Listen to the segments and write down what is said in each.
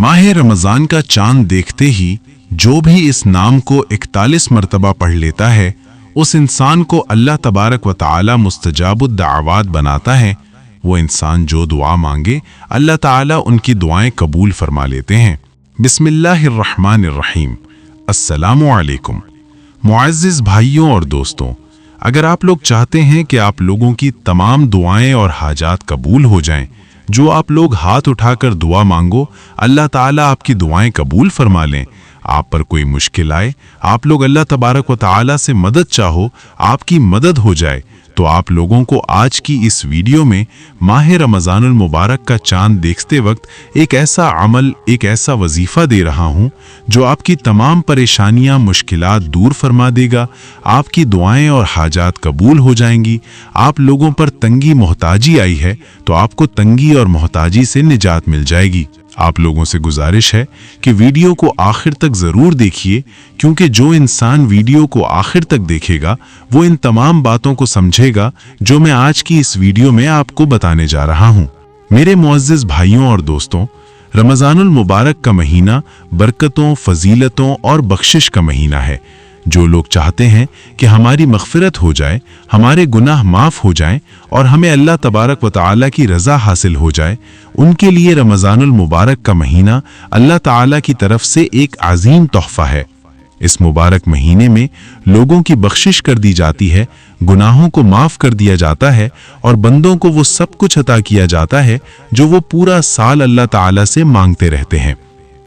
माह रमज़ान का चांद देखते ही जो भी इस नाम को 41 मरतबा पढ़ लेता है उस इंसान को अल्लाह तबारक व तआला मुस्तजाबुद दाअवात बनाता है। वो इंसान जो दुआ मांगे अल्लाह ताला उनकी दुआएं कबूल फरमा लेते हैं। बिस्मिल्लाहिर्रहमानिर्रहीम। अस्सलामु अलैकुम। मुअज़्ज़िज़ भाइयों और दोस्तों, अगर आप लोग चाहते हैं कि आप लोगों की तमाम दुआएं और हाजात कबूल हो जाएं, जो आप लोग हाथ उठाकर दुआ मांगो अल्लाह ताला आपकी दुआएं कबूल फरमा लें, आप पर कोई मुश्किल आए, आप लोग अल्लाह तबारक व तआला से मदद चाहो, आपकी मदद हो जाए, तो आप लोगों को आज की इस वीडियो में माह रमज़ानुल मुबारक का चांद देखते वक्त एक ऐसा अमल, एक ऐसा वजीफ़ा दे रहा हूँ जो आपकी तमाम परेशानियाँ, मुश्किलात दूर फरमा देगा। आपकी दुआएं और हाजात कबूल हो जाएंगी। आप लोगों पर तंगी मोहताजी आई है तो आपको तंगी और मोहताजी से निजात मिल जाएगी। आप लोगों से गुजारिश है कि वीडियो को आखिर तक ज़रूर देखिए, क्योंकि जो इंसान वीडियो को आखिर तक देखेगा वो इन तमाम बातों को समझेगा जो मैं आज की इस वीडियो में आपको बताने जा रहा हूँ। मेरे मुअज़्ज़िज़ भाइयों और दोस्तों, रमज़ानुल मुबारक का महीना बरकतों, फजीलतों और बख्शिश का महीना है। जो लोग चाहते हैं कि हमारी मग़फ़िरत हो जाए, हमारे गुनाह माफ़ हो जाएं और हमें अल्लाह तबारक व तआला की रज़ा हासिल हो जाए, उनके लिए रमज़ानुल मुबारक का महीना अल्लाह ताला की तरफ से एक अज़ीम तोहफ़ा है। इस मुबारक महीने में लोगों की बख्शिश कर दी जाती है, गुनाहों को माफ़ कर दिया जाता है और बंदों को वो सब कुछ अता किया जाता है जो वो पूरा साल अल्लाह ताला से मांगते रहते हैं।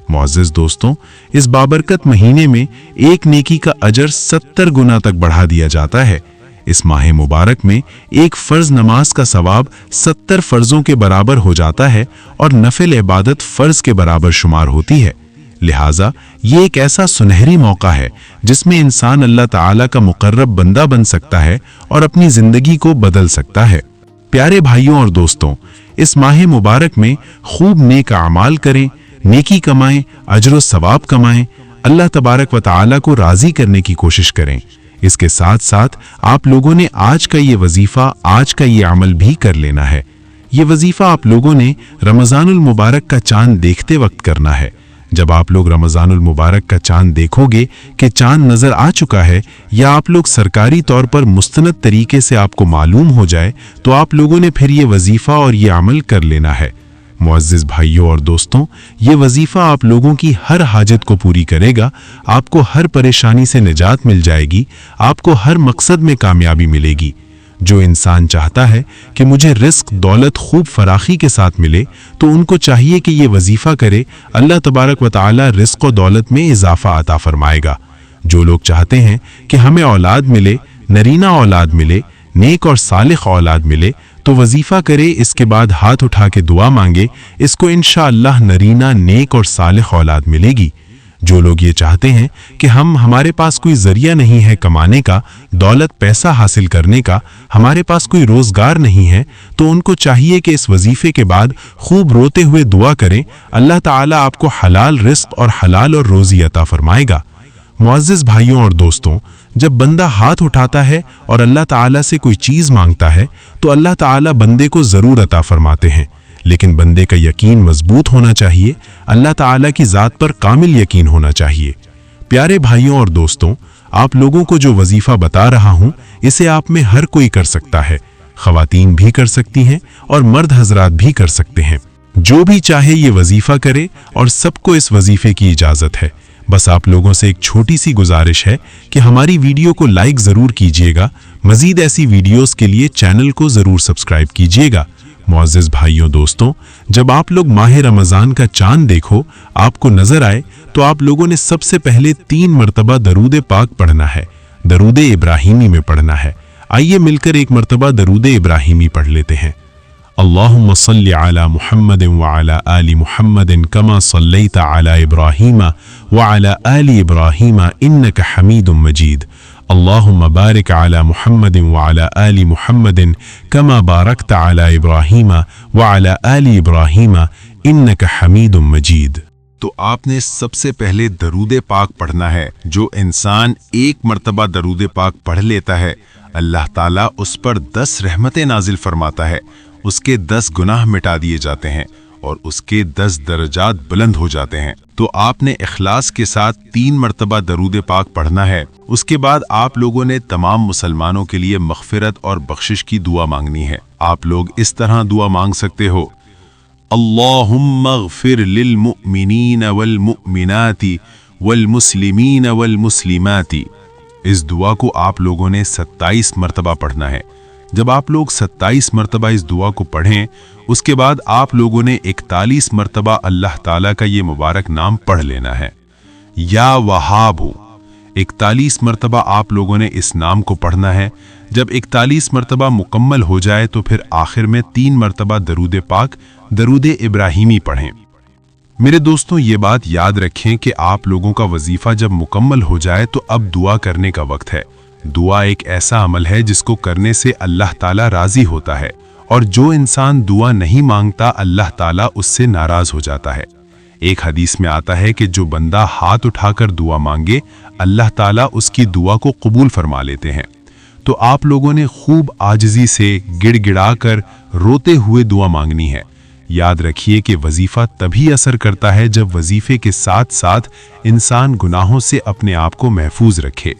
मुअज़्ज़िज़ दोस्तों, इस बाबरकत महीने में एक नेकी का अजर 70 गुना तक बढ़ा दिया जाता है। इस माह मुबारक में एक फ़र्ज़ नमाज का सवाब 70 फ़र्ज़ों के बराबर हो जाता है और नफिल इबादत फ़र्ज़ के बराबर शुमार होती है। लिहाजा ये एक ऐसा सुनहरी मौका है जिसमें इंसान अल्लाह ताला का मुकर्रब बंदा बन सकता है और अपनी ज़िंदगी को बदल सकता है। प्यारे भाइयों और दोस्तों, इस माह मुबारक में खूब नेक अमाल करें, नेकी कमाएं, अजर सवाब कमाएं, अल्लाह तबारक व तआला को राज़ी करने की कोशिश करें। इसके साथ साथ आप लोगों ने आज का ये वजीफ़ा, आज का ये अमल भी कर लेना है। ये वजीफ़ा आप लोगों ने रमज़ानुल मुबारक का चांद देखते वक्त करना है। जब आप लोग रमज़ानुल मुबारक का चांद देखोगे कि चांद नज़र आ चुका है या आप लोग सरकारी तौर पर मुस्तनद तरीके से आपको मालूम हो जाए, तो आप लोगों ने फिर ये वजीफ़ा और ये अमल कर लेना है। मुअज़्ज़िज़ भाइयों और दोस्तों, ये वजीफ़ा आप लोगों की हर हाजत को पूरी करेगा। आपको हर परेशानी से निजात मिल जाएगी, आपको हर मकसद में कामयाबी मिलेगी। जो इंसान चाहता है कि मुझे रिस्क, दौलत खूब फराखी के साथ मिले, तो उनको चाहिए कि ये वजीफ़ा करे। अल्लाह तबारक व तआला रिस्क और दौलत में इजाफा अता फरमाएगा। जो लोग चाहते हैं कि हमें औलाद मिले, नरीना औलाद मिले, नेक और सालिह औलाद मिले, तो वजीफ़ा करे, इसके बाद हाथ उठा के दुआ मांगे, इसको इंशाअल्लाह नरीना, नेक और सालिह औलाद मिलेगी। जो लोग ये चाहते हैं कि हमारे पास कोई ज़रिया नहीं है कमाने का, दौलत पैसा हासिल करने का, हमारे पास कोई रोज़गार नहीं है, तो उनको चाहिए कि इस वजीफ़े के बाद खूब रोते हुए दुआ करें। अल्लाह ताला आपको हलाल रिस्क और हलाल और रोज़ी अता फरमाएगा। मुअज़्ज़िज़ भाइयों और दोस्तों, जब बंदा हाथ उठाता है और अल्लाह ताला से कोई चीज़ मांगता है तो अल्लाह ताला बंदे को ज़रूर अता फरमाते हैं, लेकिन बंदे का यकीन मजबूत होना चाहिए, अल्लाह ताला की ज़ात पर कामिल यकीन होना चाहिए। प्यारे भाइयों और दोस्तों, आप लोगों को जो वजीफ़ा बता रहा हूँ इसे आप में हर कोई कर सकता है। ख़वातीन भी कर सकती हैं और मर्द हजरात भी कर सकते हैं। जो भी चाहे ये वजीफ़ा करे और सबको इस वजीफ़े की इजाज़त है। बस आप लोगों से एक छोटी सी गुजारिश है कि हमारी वीडियो को लाइक ज़रूर कीजिएगा। मज़ीद ऐसी वीडियोस के लिए चैनल को ज़रूर सब्सक्राइब कीजिएगा। मुअज़्ज़िज़ भाइयों दोस्तों, जब आप लोग माह रमज़ान का चांद देखो, आपको नज़र आए, तो आप लोगों ने सबसे पहले 3 मरतबा दरूद पाक पढ़ना है, दरूद इब्राहीमी में पढ़ना है। आइए मिलकर एक मरतबा दरूद इब्राहीमी पढ़ लेते हैं। अल्लाहुम्मा सल्लि अला मुहम्मदिन व अला आलि मुहम्मदिन कमा सल्लैता अला इब्राहीम व अला आलि इब्राहीम इन्नका हमीदुम मजीद। अल्लाहुम्मा बारिक अला मुहम्मदिन व अला आलि मुहम्मदिन कमा बारकता अला इब्राहीम व अला आलि इब्राहीम इन्नका हमीदुम मजीद। तो आपने सबसे पहले दरूद पाक पढ़ना है। जो इंसान 1 मरतबा दरूद पाक पढ़ लेता है, अल्लाह ताला उस पर 10 रहमतें नाजिल फरमाता है, उसके 10 गुनाह मिटा दिए जाते हैं اور اس کے 10 درجات بلند ہو جاتے ہیں۔ تو آپ نے اخلاص کے ساتھ 3 مرتبہ درود پاک پڑھنا ہے۔ اس کے بعد آپ لوگوں نے تمام مسلمانوں کے لیے مغفرت اور بخشش کی دعا مانگنی ہے۔ آپ لوگ اس طرح دعا مانگ سکتے ہو: اللہم اغفر للمؤمنین والمؤمنات والمسلمین والمسلمات۔ اس دعا کو آپ لوگوں نے 27 مرتبہ پڑھنا ہے۔ جب آپ لوگ 27 مرتبہ اس دعا کو پڑھیں، اس کے بعد آپ لوگوں نے 41 مرتبہ اللہ تعالیٰ کا یہ مبارک نام پڑھ لینا ہے، یا وہاب۔ 41 مرتبہ آپ لوگوں نے اس نام کو پڑھنا ہے۔ جب 41 مرتبہ مکمل ہو جائے تو پھر آخر میں 3 مرتبہ درود پاک، درود ابراہیمی پڑھیں۔ میرے دوستوں، یہ بات یاد رکھیں کہ آپ لوگوں کا وظیفہ جب مکمل ہو جائے تو اب دعا کرنے کا وقت ہے۔ دعا ایک ایسا عمل ہے جس کو کرنے سے اللہ تعالیٰ راضی ہوتا ہے، اور جو انسان دعا نہیں مانگتا اللہ تعالیٰ اس سے ناراض ہو جاتا ہے۔ ایک حدیث میں آتا ہے کہ جو بندہ ہاتھ اٹھا کر دعا مانگے اللہ تعالیٰ اس کی دعا کو قبول فرما لیتے ہیں۔ تو آپ لوگوں نے خوب عاجزی سے گڑ گڑا کر روتے ہوئے دعا مانگنی ہے۔ یاد رکھیے کہ وظیفہ تبھی اثر کرتا ہے جب وظیفے کے ساتھ ساتھ انسان گناہوں سے اپنے آپ کو محفوظ رکھے۔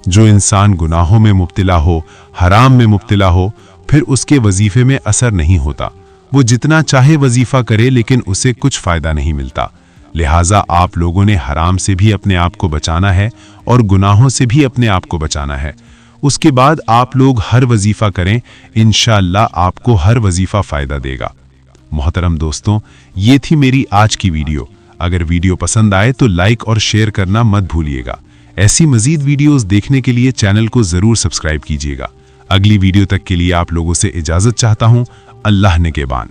جو انسان گناہوں میں مبتلا ہو، حرام میں مبتلا ہو، پھر اس کے وظیفے میں اثر نہیں ہوتا۔ وہ جتنا چاہے وظیفہ کرے لیکن اسے کچھ فائدہ نہیں ملتا۔ لہٰذا آپ لوگوں نے حرام سے بھی اپنے آپ کو بچانا ہے اور گناہوں سے بھی اپنے آپ کو بچانا ہے۔ اس کے بعد آپ لوگ ہر وظیفہ کریں، انشاءاللہ آپ کو ہر وظیفہ فائدہ دے گا۔ محترم دوستوں، یہ تھی میری آج کی ویڈیو۔ اگر ویڈیو پسند آئے تو لائک اور شیئر کرنا مت بھولیے گا۔ ایسی مزید ویڈیوز دیکھنے کے لیے چینل کو ضرور سبسکرائب کیجیے گا۔ اگلی ویڈیو تک کے لیے آپ لوگوں سے اجازت چاہتا ہوں۔ اللہ نگہبان۔